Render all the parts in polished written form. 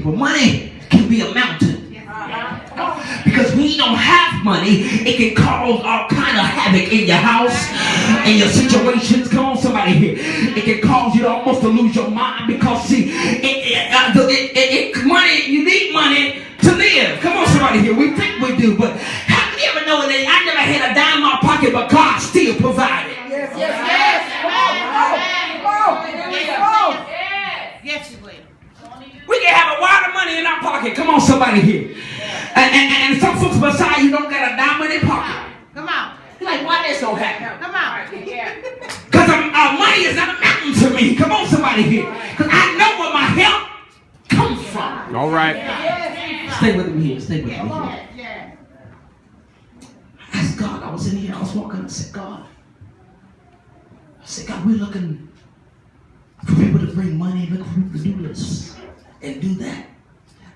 people, money can be a mountain. Because when you don't have money, it can cause all kind of havoc in your house, in your situations. Come on, somebody here. It can cause you to almost to lose your mind because, see, money, you need money to live. Come on, somebody here. We think we do, but how can you ever know that I never had a dime in my pocket, but God still provided? Yes. We can have a lot of money in our pocket. Come on, somebody here. And some folks beside you don't got a dime in their pocket. Come on. You're like, why that so happy? Come on. Because money is not a mountain to me. Come on, somebody here. Because I know where my help comes from. All right. Stay with me here. Stay with me here. I asked God. I was in here. I was walking. I said, God, we're looking for people to bring money, looking for people to do this and do that.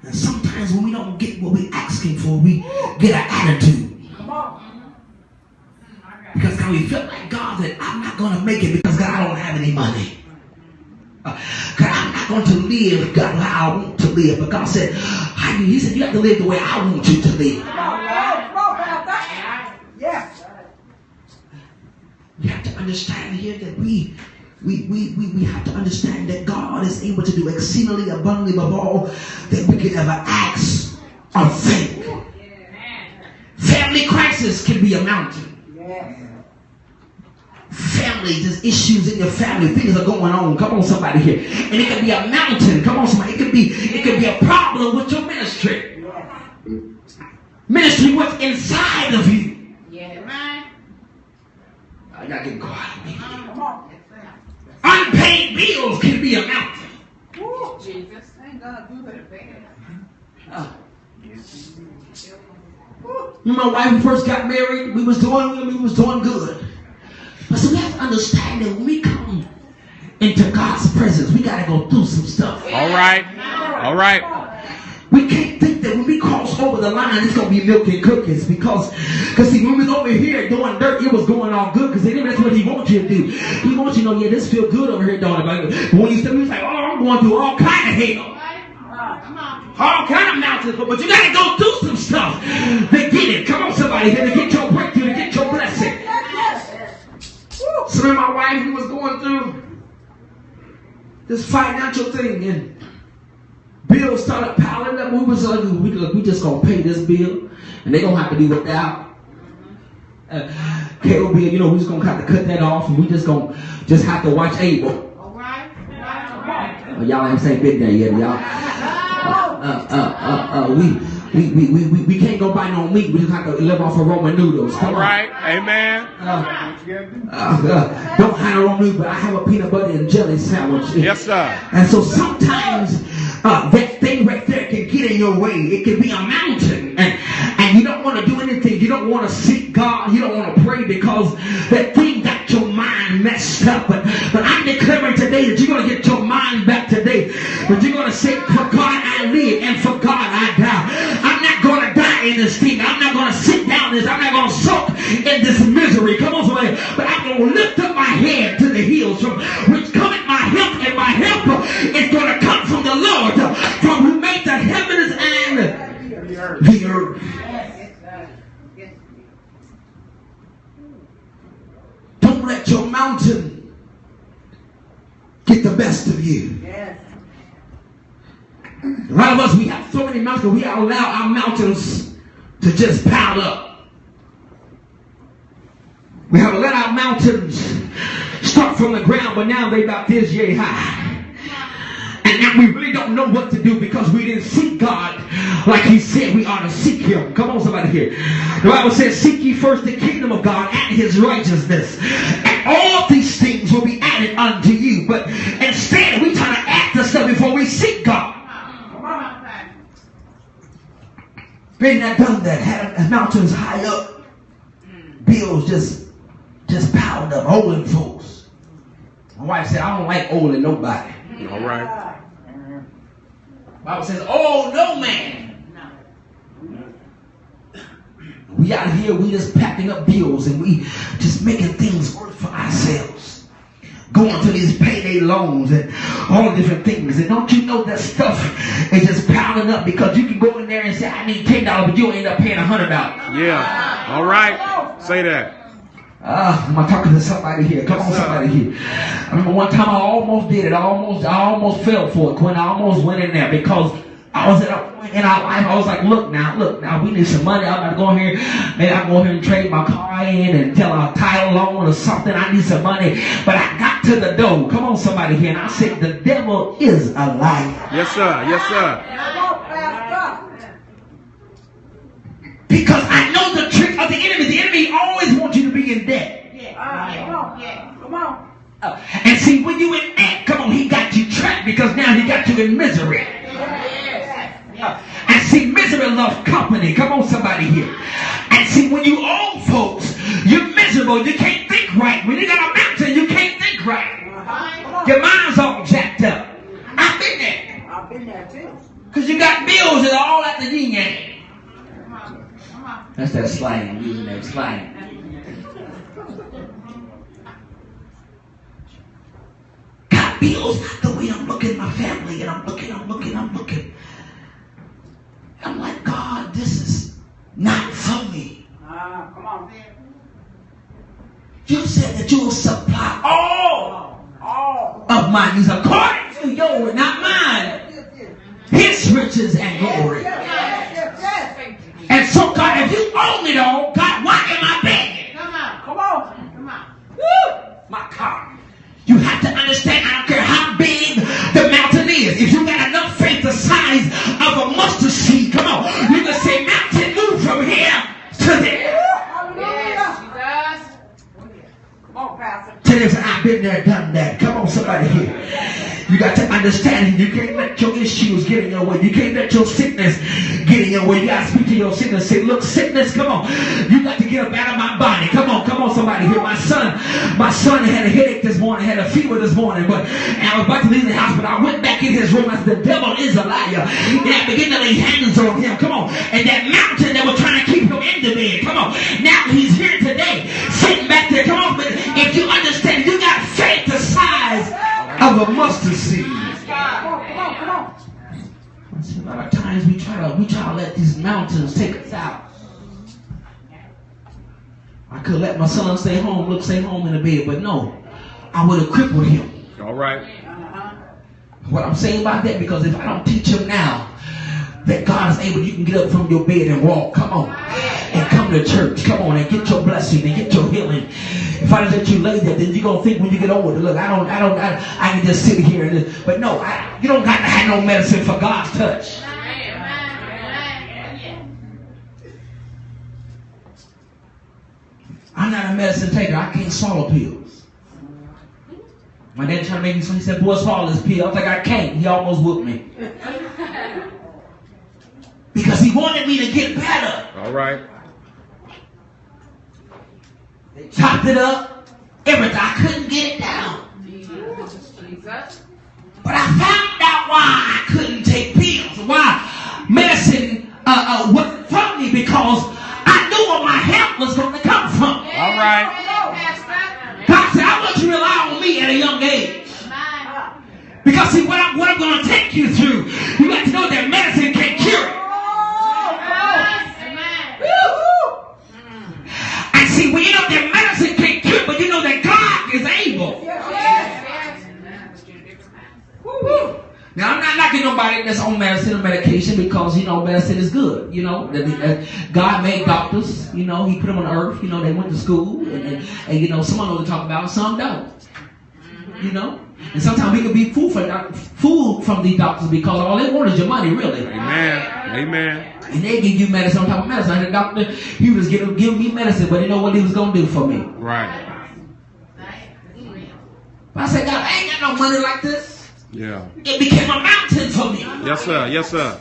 And sometimes when we don't get what we're asking for, we get an attitude. Because God, we feel like, God, that I'm not going to make it because God, I don't have any money. God, I'm not going to live, God, how I want to live. But God said, He said, you have to live the way I want you to live. Yes. You have to understand here that we have to understand that God is able to do exceedingly abundantly above all that we could ever ask or think. Family crisis can be a mountain. Family, there's issues in your family. Things are going on. Come on, somebody here. And it can be a mountain. Come on, somebody. It could be a problem with your ministry. Ministry, what's inside of you. Y'all getting quiet on me. Come on. Unpaid bills can be a mountain. Jesus. Ain't gonna do that bad. When my wife and first got married, we was doing good. But so we have to understand that when we come into God's presence, we got to go through some stuff. All right. We can't think that when we cross over the line, it's going to be milk and cookies. Because see, when we was over here doing dirt, it was going all good. Because that's what He wants you to do. He wants you to know, yeah, this feel good over here, don't it? But when you step, He's like, oh, I'm going through all kind of hell. All kind of mountains. But you got to go through some stuff to get it. Come on, somebody here, to get your breakthrough, to get your blessing. So then my wife, we was going through this financial thing, and bills started piling up. We was like, we just gonna pay this bill, and they gonna have to be without. Cable bill, we just gonna have to cut that off, and we just have to watch Abel. All right. Y'all ain't saying big day yet, y'all. We can't go buy no meat. We just have to live off of Roman noodles. Come All right. Amen. Don't have no Roman noodles, but I have a peanut butter and jelly sandwich. Yes, sir. And so sometimes that thing right there can get in your way. It can be a mountain, and you don't want to do anything. You don't want to seek God. You don't want to pray because that thing got your mind messed up. But I'm declaring today that you're going to get your mind back today. But you're going to say, for God I live and for God I die. I'm not going to die in this thing. I'm not going to sit down in this. I'm not going to soak in this misery. Come on, somebody. But I'm going to lift up my head to the hills from which cometh my help, and my help is going to come from the Lord, from who made the heavens and the earth. Don't let your mountain get the best of you. A lot of us, we have so many mountains, we allow our mountains to just pile up. We have let our mountains start from the ground, but now they about this yay high. And now we really don't know what to do because we didn't seek God like He said we ought to seek Him. Come on, somebody here. The Bible says, seek ye first the kingdom of God and His righteousness, and all these things will be added unto you. But instead, we try to add the stuff before we seek God. Been that, done that, had mountains high up, bills just piled up, owing folks. My wife said, I don't like owing nobody. All right. Bible says, oh, no man. We out here, we just packing up bills and we just making things work for ourselves. Going to these payday loans and all different things. And don't you know that stuff is just piling piling up because you can go in there and say, I need $10, but you'll end up paying $100. Yeah. All right. Say that. Am I talking to somebody here? Come on, somebody here. I remember one time I almost did it. I almost fell for it, Quinn. I almost went in there because I was at a point in our life. I was like, look now, we need some money. I'm about to go in here. Maybe I'll go here and trade my car in and tell a title loan or something. I need some money. But I got to the door. Come on, somebody here. And I said, the devil is a liar. Yes, sir. Yes, sir. Because I know the trick of the enemy. The enemy always wants you to be in debt. Come on. And see, when you in debt, come on, he got you trapped because now he got you in misery. And see, misery loves company. Come on, somebody here. And see, when you old folks, you're miserable. You can't think right. When you got a mountain, you can't think right. Your mind's all jacked up. I've been there. I've been there too. Because you got bills that are all at the yin-yang. That's that slang. I'm using that slang. Got bills. The way I'm looking at my family, and I'm looking. I'm like, God, this is not for me. Come on. You said that you will supply all of my needs according to your, not mine, his riches and glory. And so, God, if you own it all, God, why am I begging? Come on. Woo! My God. You have to understand, I don't care how big the mountain is. If you got enough faith the size of a mustard seed, come on. You can say, mountain, move from here to there. Yes, come on, Pastor. Tell us, I've been there, done that. Come on, somebody here. You got to understand, you can't let your issues get in your way. You can't let your sickness get in your way. You got to speak to your sickness. Say, look, sickness, come on. You got to get up out of my body. Come on, somebody here. My son had a headache this morning, had a fever this morning, and I was about to leave the house, but I went back in his room. I said, the devil is a liar. And I began to lay hands on him. Come on. And that mountain that was trying to keep him in the bed. Come on. Now he's here today, sitting back there. Come on. But if you understand, you got faith the size of a mustard seed. Come on. A lot of times we try to let these mountains take us out. I could let my son stay home in the bed, but no, I would have crippled him. All right. What I'm saying about that, because if I don't teach him now that God is able, you can get up from your bed and walk. Come on, and come to church. Come on, and get your blessing and get your healing. If I just let you lay there, then you're gonna think when you get older, look, I can just sit here and but no, you don't got to have no medicine for God's touch. I'm not a medicine taker. I can't swallow pills. My dad tried to make me so he said, boy, swallow this pill. I was like, I can't. He almost whooped me. Because he wanted me to get better. All right. They chopped it up. Everything. I couldn't get it down. Jesus. But I found out why I couldn't take pills. Why medicine wasn't from me, because I knew where my help was going to come from. All right. God said, I want you to rely on me at a young age. Because see, what I'm going to take you through, you got to know that medicine can't cure it. And see, when you know that medicine can't cure it, but you know that God is able. Now, I'm not knocking nobody that's on medicine or medication, because, medicine is good. God made doctors. He put them on earth. They went to school. And some of them talk about, some don't. And sometimes we can be fooled from these doctors, because all they want is your money, really. Amen. And they give you medicine on top of medicine. I had a doctor, he was giving me medicine, but he know what he was going to do for me. Right. But I said, God, I ain't got no money like this. Yeah. It became a mountain for me. Yes, sir. Yes, sir.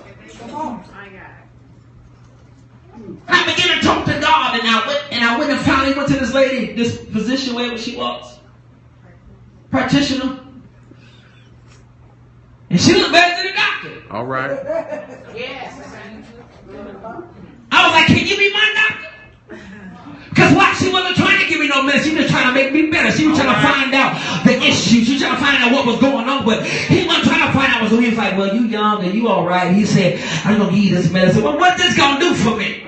I began to talk to God, and I went and finally went to this lady, this physician, wherever she was, practitioner, and she looked better than the doctor. All right. Yes. I was like, can you be my doctor? Because watch she wasn't trying to give me no medicine. She was trying to make me better. She was trying to find out the issue. She was trying to find out what was going on. But he wasn't trying to find out. So he was like, well, you young and you all right. He said, I'm going to give you this medicine. Well, what's this going to do for me?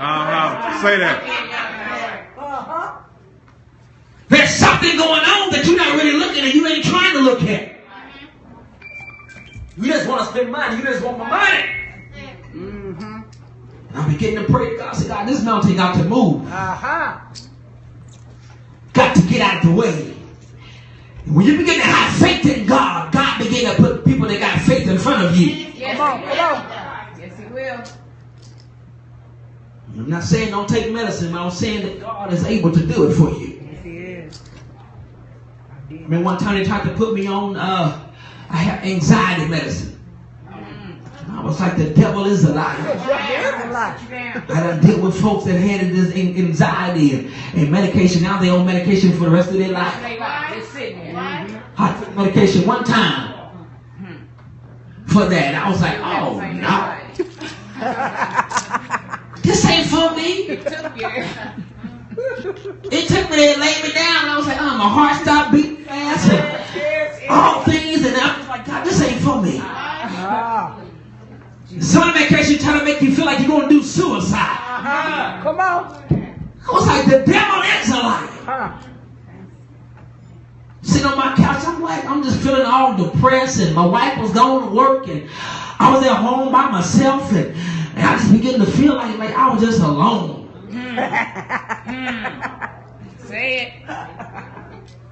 Say that. There's something going on that you're not really looking at. You ain't trying to look at. You just want to spend money. You just want my money. And I'm beginning to pray to God. I said, God, this mountain got to move. Got to get out of the way. And when you begin to have faith in God, God begin to put people that got faith in front of you. Yes, come on. Yes, he will. I'm not saying don't take medicine, but I'm saying that God is able to do it for you. Yes, he is. I mean, one time they tried to put me on I have anxiety medicine. I was like, the devil is a liar. I done dealt with folks that had this anxiety and medication. Now they on medication for the rest of their life. I took medication one time for that. I was like, oh no. This ain't for me. It took me there and laid me down. And I was like, oh, my heart stopped beating fast. And all things. And I was like, God, this ain't for me. Some medication trying to make you feel like you're going to do suicide. Come on. I was like, the devil is a liar. Sitting on my couch, I'm just feeling all depressed, and my wife was going to work, and I was at home by myself, and I just began to feel like I was just alone. Say it.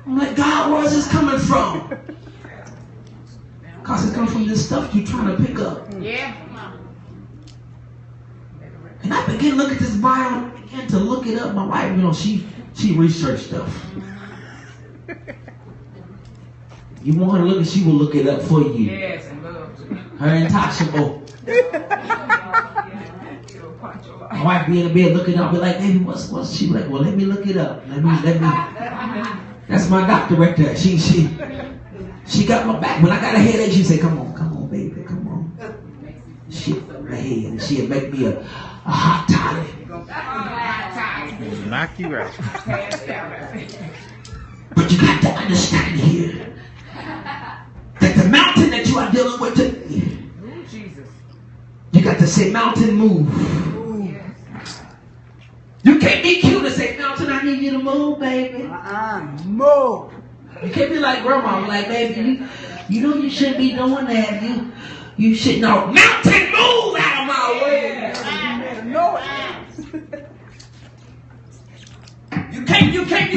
I'm like, God, where's this coming from? Because it's coming from this stuff you're trying to pick up. Yeah. And I began to look at this Bible, and I began to look it up. My wife, she researched stuff. You want her to look, and she will look it up for you. Yes, and love to. Her intoxicable. My wife be in the bed looking up, be like, baby, what's she like? Well, let me look it up. Let me. That's my doctor right there. She got my back. When I got a headache, she said, come on, baby, come on. She put my head, and she'd make me a hot toddy. Knock you out. But you got to understand here that the mountain that you are dealing with today, you got to say, mountain, move. You can't be cute and say, mountain, I need you to move, baby. Move. You can't be like grandma, like, baby, you know you shouldn't be doing that. You should know. Mountain, move out of my way. You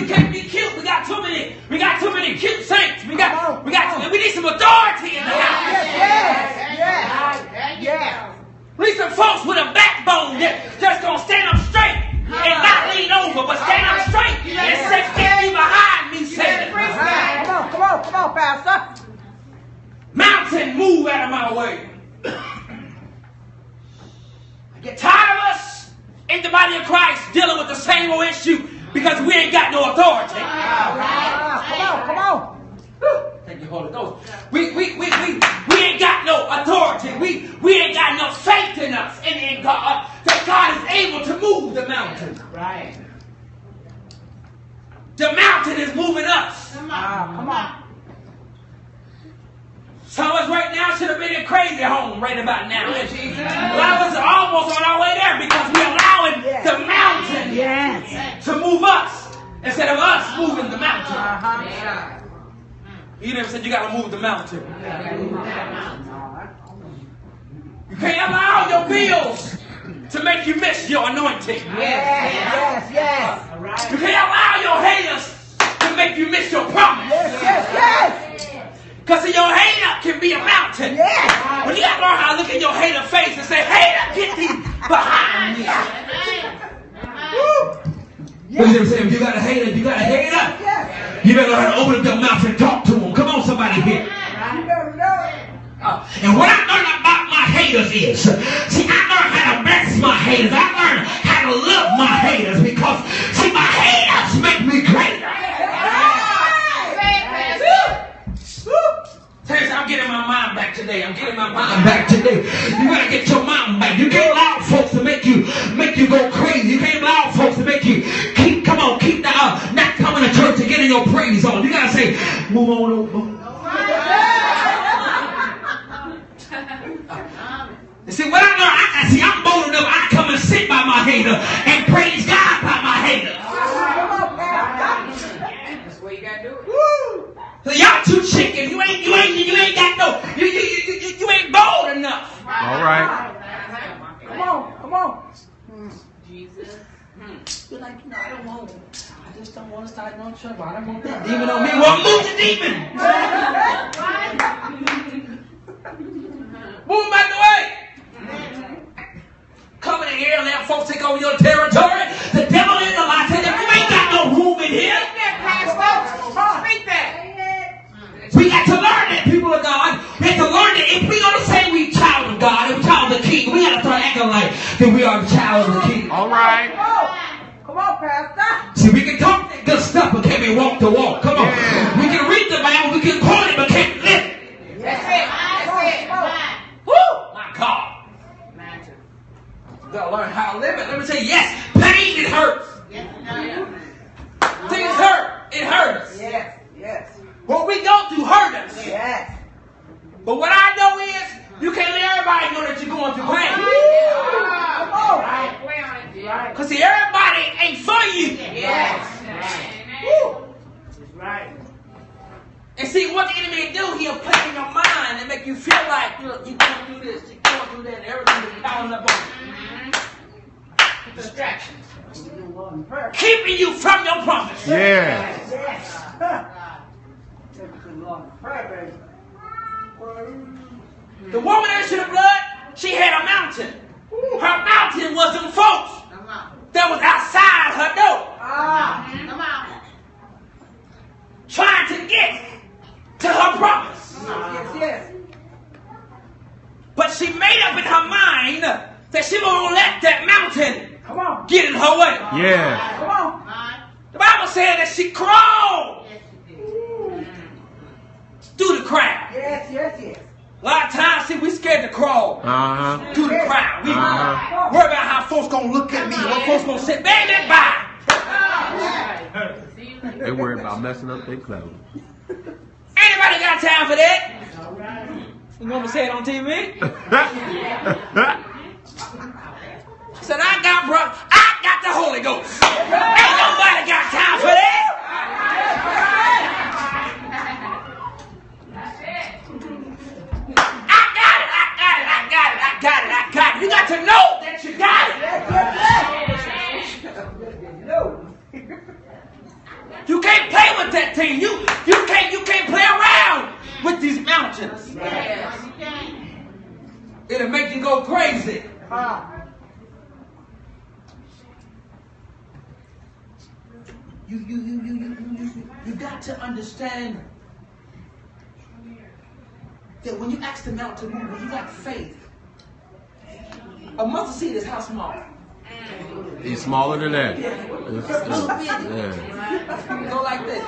can't be cute. We got too many cute saints. We need some authority in the house. Yes. We need some folks with a backbone that's gonna stand up straight and not lean over, but stand up straight and say, get you behind me, Satan. Come on, Pastor. Mountain, move out of my way. I get tired of us in the body of Christ dealing with the same old issue because we ain't got no authority. Come on. Thank you, Holy Ghost. We ain't got no authority. We ain't got no faith in us and in God that God is able to move the mountain. Right. The mountain is moving us. Come on. Some of us right now should have been in crazy home right about now. A lot of us are almost on our way there because we're allowing the mountain to move us instead of us moving the mountain. You never said you got to move the mountain. You can't allow your bills to make you miss your anointing. Yes. You can't allow your haters to make you miss your promise. Yes. Because your hater can be a mountain. Yes. When you got to learn how to look in your hater face and say, hater, get thee behind me. You know what I'm saying? If you got a hater, you better learn how to open up your mouth and talk to them. Come on, somebody here. And what I learned about my haters is, see, I learned how to bless my haters. I learned how to love my haters because, see, my haters make me greater. I'm getting my mind back today. You gotta get your mind back. You can't allow folks to make you go crazy. You can't allow folks to make you keep the Move on over. And see, what I learned, I'm bold enough, I come and sit by my hater and praise God by my hater. That's the way you gotta do it. So y'all too chicken. You ain't got no, you ain't bold enough. All right. Come on. Jesus. You're like, I don't want to. I just don't want to start no trouble. I don't want that demon on me. Well, move the demon. Move him out the way. Come in here and let folks take over your territory. The devil is a lie. Say that you ain't got no room in here. Speak that. We got to learn that, people of God. We have to learn that if we're going to say we child of God and child of the King, we got to start acting like that we are the child of the King. All right. Come on, Pastor. See, we can talk that good stuff, but can't we walk the walk? Come on. Yeah. We can read the Bible, we can quote it, but can't live it. That's it. Woo! My God. You got to learn how to live it. Let me tell you, yes, pain, it hurts. Things hurt. It hurts. Yes. What we go through hurt us. Yes. But what I know is, you can't let everybody know that you're going through pain. Because see, everybody ain't for you. Yes. Right. And see, what the enemy do, he'll play in your mind and make you feel like you're going through this, you're going through that, and everything is piling up on you. Distractions. Keeping you from your promise. Yeah. Yes. The woman that should have blood, she had a mountain. Her mountain was them folks that was outside her door. Trying to get to her promise. Yes. But she made up in her mind that she won't let that mountain Come on. get in her way. Yeah. Come on. The Bible said that she crawled through the crowd. Yes. A lot of times, see, we scared to crawl through the crowd. We worry about how folks gonna look at me, what folks gonna say, baby, bye. They worry about messing up their clothes. Anybody got time for that? You want me to say it on TV? Said I got the Holy Ghost. Ain't nobody got time for that. I got it. You got to know that you got it. You can't play with that thing. You can't play around with these mountains. It'll make you go crazy. You got to understand that when you ask the mountain to move, when you got faith, a mustard seed is how small? He's smaller than that. Yeah. Go like this.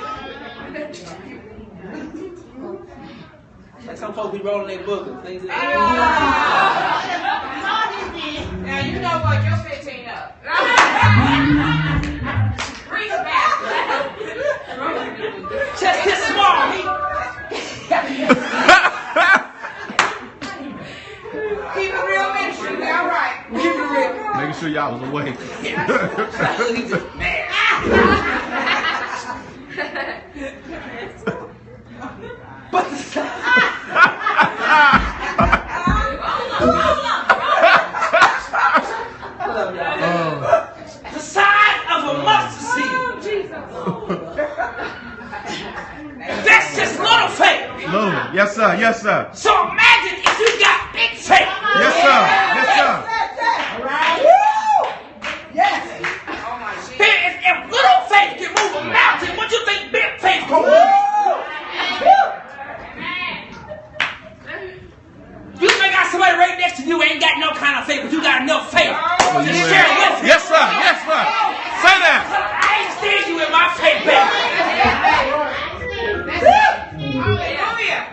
Like some folks be rolling their boogers. Now you know what? You're 15 up. Bring it back. Just this small. Keep it real ministry. All right. Keep it real. Making sure y'all was awake. He's just mad. But the size of a mustard seed. That's just little faith. Little. Yes, sir. Yes, sir. So imagine if you got big faith. Yes, sir. Yes, sir. If little faith can move a mountain, what do you think big faith can move? You may got somebody right next to you who ain't got no kind of faith, but you got enough faith to share it with them. Yes, sir. Yes, sir. Say that. I ain't scared you with my faith, baby. Hallelujah.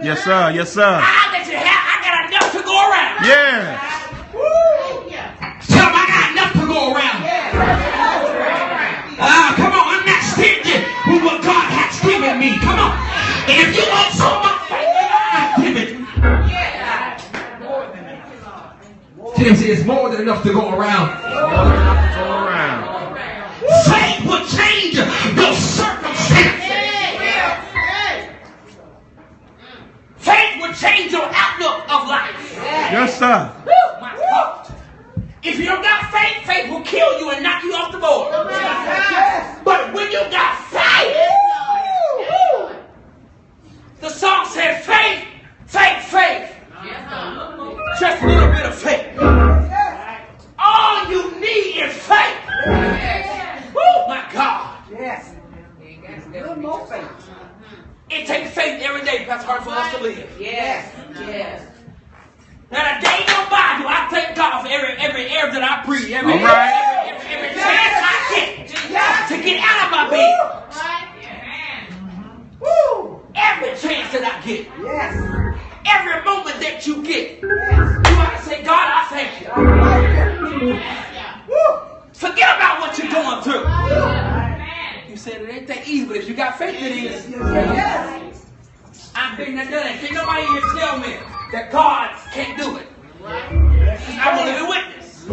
Yes, sir. Yes, sir. I let you have. I got enough to go around. Yeah. Tell them I got enough to go around. Come on, I'm not stingy with what God has given to him and say, it's more than enough to go around. More than enough to go around. Faith will change your circumstances. Faith will change your outlook of life. Yes, sir. Woo, my God. If you don't got faith, faith will kill you and knock you off the board. But when you got faith, the song said faith, faith, faith. Just a little bit of faith. All you need is faith. Oh my God. Yes. Little more faith. It takes faith every day, Pastor Hart, for us to live. Yes. Yes. Now, a day go by, do I thank God for every air that I breathe, every All right. every chance I get to get out of my bed. Woo. Every chance that I get. Yes. Every moment that you get. You ought to say, God, I thank you. Woo. Forget about what you're going through. You said it ain't that easy, but if you got faith, it is. Yes. I've been there, done it. Can't nobody here tell me that God can't do it. I'm a living witness.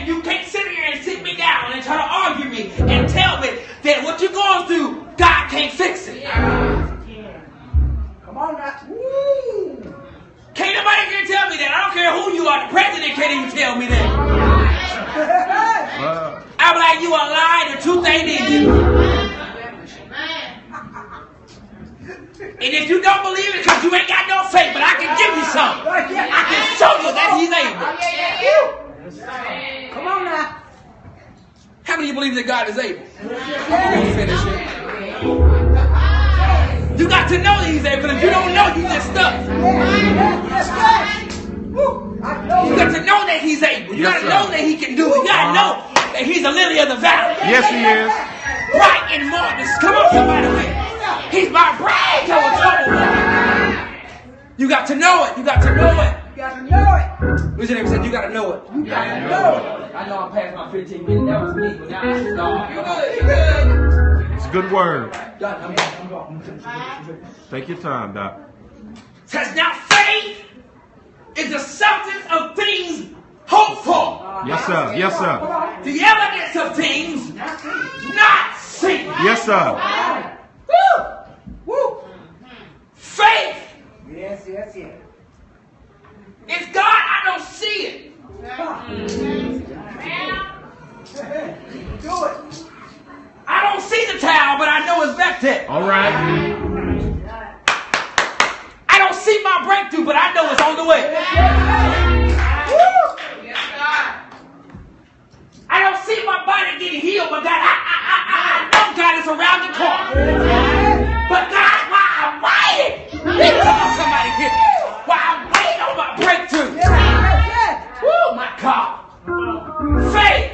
You can't sit here and sit me down and try to argue me and tell me that what you're going through, God can't fix it. Come on now. Woo. Can't nobody here tell me that. I don't care who you are. The president can't even tell me that. I'm like, you are lying. The truth ain't in you. And if you don't believe it because you ain't got no faith, but I can give you some. I can show you that he's able. Come on now. How many of you believe that God is able? Finish it. You got to know that he's able. If you don't know, you just stuck. You got to know that he's able. You got to know that he can do it. You got to know that he's the lily of the valley. Yes, he is. Bright and morning. Come on, somebody. He's my bright trouble. You got to know it. You got to know it. You got to know it. What's your name said? You got to know it. You got to know it. I know I'm past my 15 minutes. That was me, but now it's God. You good. You good. It's a good word. I'm going. Take your time, Doc. Says now faith is the substance of things hoped for. Yes, sir. Yes, sir. The evidence of things not seen. Yes, sir. Woo! Woo! Faith Yes. is God. I don't see it. Do it. I don't see the towel, but I know it's back there. All right. I don't see my breakthrough, but I know it's on the way. I don't see my body getting healed, but God, I know God is around the corner. But God, while I'm waiting, come on, somebody here. While I'm waiting on my breakthrough. Woo, my God. Faith.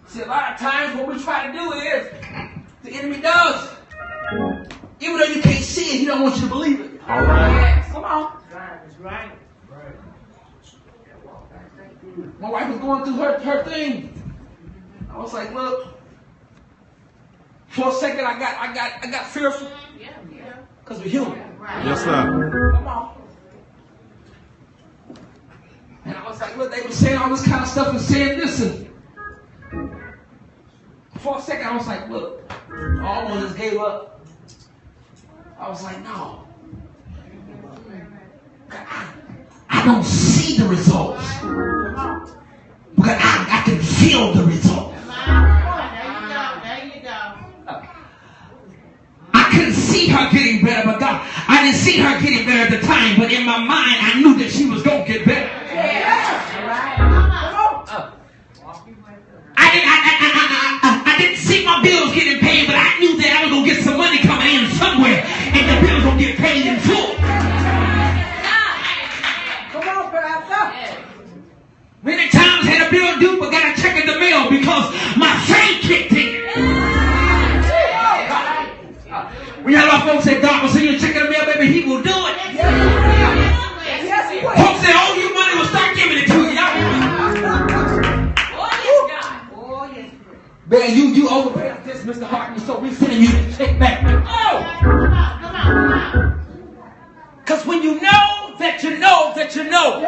See, a lot of times what we try to do is, the enemy does. Even though you can't see it, he don't want you to believe it. All right. Come on. That's right. My wife was going through her thing. I was like, look. For a second, I got fearful. Because we're human. Yes, sir. Come on. And I was like, look, they were saying all this kind of stuff and saying this. And for a second, I was like, look, all one just gave up. I was like, no. I don't see the results. But I can feel the results. I couldn't see her getting better, but God, I didn't see her getting better at the time, but in my mind, I knew that she was going to get better. I didn't see my bills getting paid, but I knew that I was going to get some money coming in somewhere, and the bills going to get paid in full. Come on, Pastor. Many times had a bill due, but got a check in the mail because my faith kicked in. We had our folks say, God will send you a check in the mail, baby, he will do it. Yes, he will. Folks say, oh, you money will start giving it to you. Oh, yes. Man, you overpaid this, Mr. Hartman, so we sending you the check back. Oh! Because when you know that you know that you know,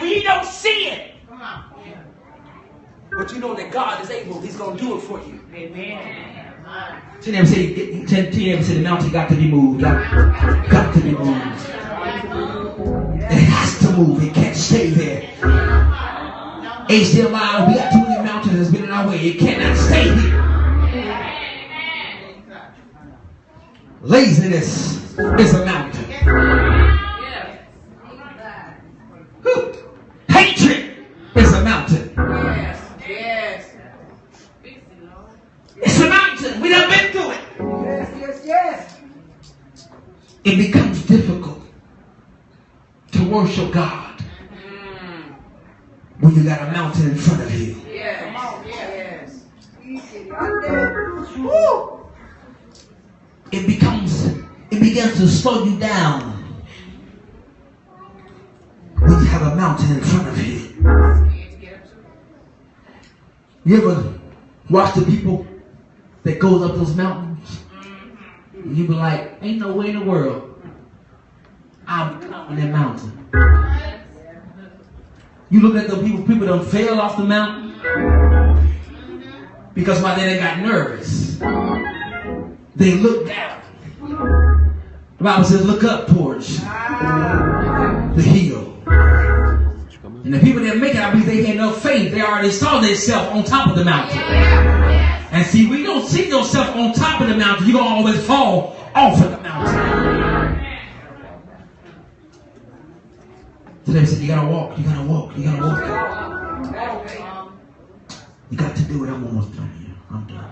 you don't see it. But you know that God is able. He's going to do it for you. Amen. Tell them, say the mountain got to be moved. Got to be moved. It has to move. It can't stay there. HDMI, we got too many mountains that's been in our way. It cannot stay here. Laziness is a mountain. Hatred is a mountain. It's a mountain. We done been through it. Yes. It becomes difficult to worship God when you got a mountain in front of you. Yes. It begins to slow you down when you have a mountain in front of you. You ever watch the people that goes up those mountains? And you be like, ain't no way in the world I'm climbing that mountain. You look at the people done fell off the mountain because why they got nervous. They look down. The Bible says look up towards the hill. And the people that make it, I believe they had enough faith. They already saw themselves on top of the mountain. And see, when you don't see yourself on top of the mountain, you're going to always fall off of the mountain. So they said, you got to walk, you got to walk, you got to walk. You got to do it. I'm almost done here. I'm done.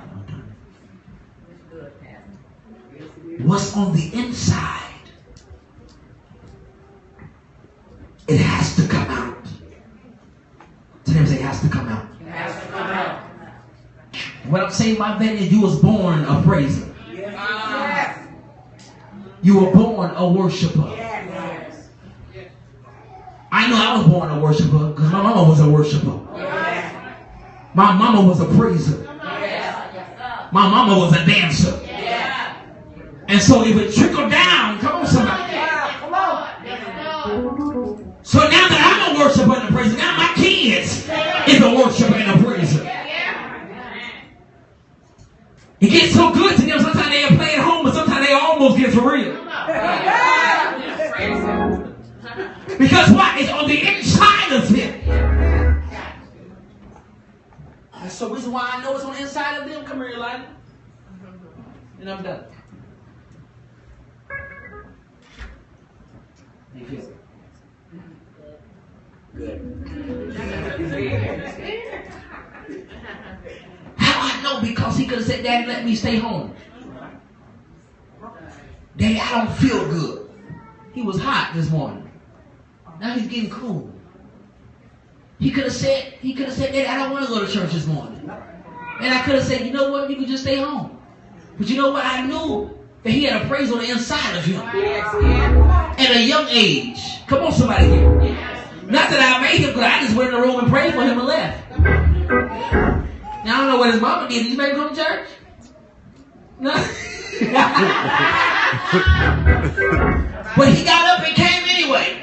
What's on the inside, it has to come out. Today say it has to come out. It has to come out. What I'm saying by that is you was born a praiser. Yes. You were born a worshiper. Yes. I know I was born a worshiper because my mama was a worshiper. Yes. My mama was a praiser. My mama was a dancer. And so it would trickle down. Come on, somebody. Come on. So now that I'm a worshiper and a praiser, now my kids is a worshiper and a praiser. It gets so good to them. Sometimes they play at home, but sometimes they almost get for real. Because why? It's on the inside of them. That's the reason why I know it's on the inside of them. Come here, Elijah. And I'm done. How you feel? Good. How I know? Because he could have said, Daddy, let me stay home. Daddy, I don't feel good. He was hot this morning. Now he's getting cool. He could have said, Daddy, I don't want to go to church this morning. And I could have said, you know what? You can just stay home. But you know what? I knew that he had a praise on the inside of him. At a young age. Come on, somebody here. Not that I made him, but I just went in the room and prayed for him and left. Now, I don't know what his mama did. Did you make him come to church? No. But he got up and came anyway.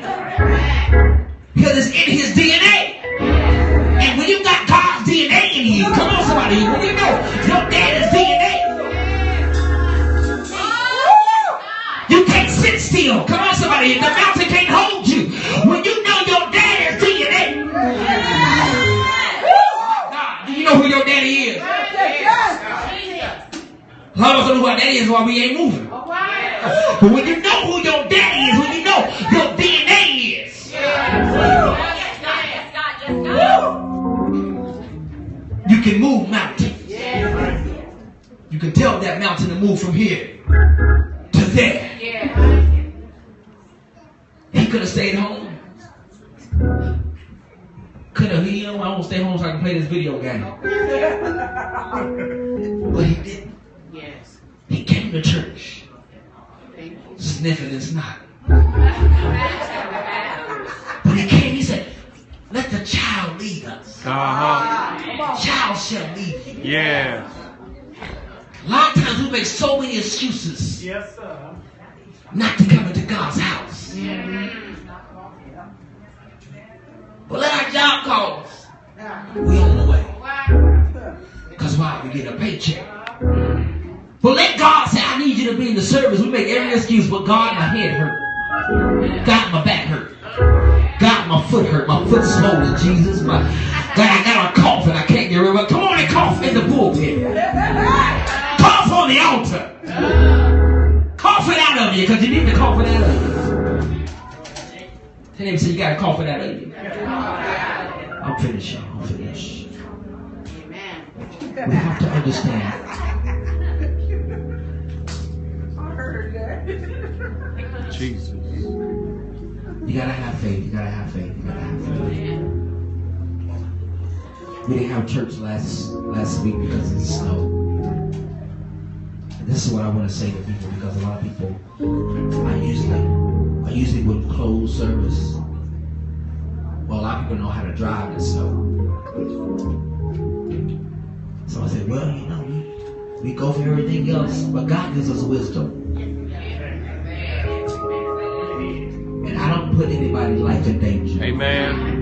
Because it's in his DNA. And when you got God's DNA in you, come on, somebody. When you know your daddy's DNA, you can't sit still. Come on, somebody. The mountain can't hold you. When you know your daddy's DNA. God, do you know who your daddy is? A lot of us don't know who our daddy is while we ain't moving. But when you know who your daddy is, when you know your DNA is. You can move mountains. You can tell that mountain to move from here to there. He could have stayed home. Could have, I want to stay home so I can play this video game. But he didn't. He came to church. Sniffing and snotting. But he came, he said, let the child lead us. Child shall lead you. Yeah. A lot of times we make so many excuses not to come into God's house. get a paycheck. But let God say, I need you to be in the service. We make every excuse, but God, my head hurt. God, my back hurt. God, my foot hurt. My foot's swollen, Jesus. God, I got a cough and I can't get rid of it. Come on and cough in the pulpit. Cough on the altar. Cough it out of you, because you need to cough it out of you. Tell him, say, you got to cough it out of you. I'm finished, y'all. I'm finished. We have to understand. Jesus. You gotta have faith. You gotta have faith. You gotta have faith. We didn't have church last week because of the snow. And this is what I want to say to people, because a lot of people, I usually would close service. Well, a lot of people know how to drive in the snow. So I said, well, you know, we go for everything else, but God gives us wisdom. And I don't put anybody's life in danger. Amen.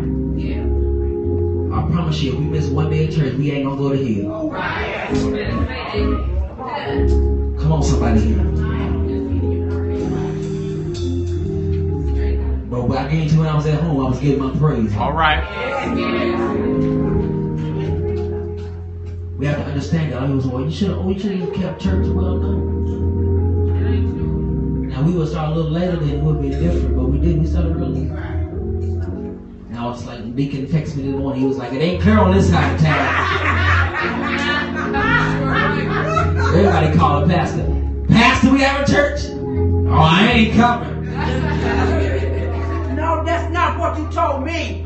I promise you, if we miss one day in church, we ain't gonna go to hell. Come on, somebody here. But I guarantee when I was at home, I was giving my praise. All right. We have to understand that. I was, well, you should have kept church. Well, no. Now we would start a little later, then it would be different, but we didn't. We started early. Now it's like Deacon texted me this morning. He was like, it ain't clear on this side of town. Everybody call a pastor. Pastor, we have a church? Oh, I ain't coming. No, that's not what you told me.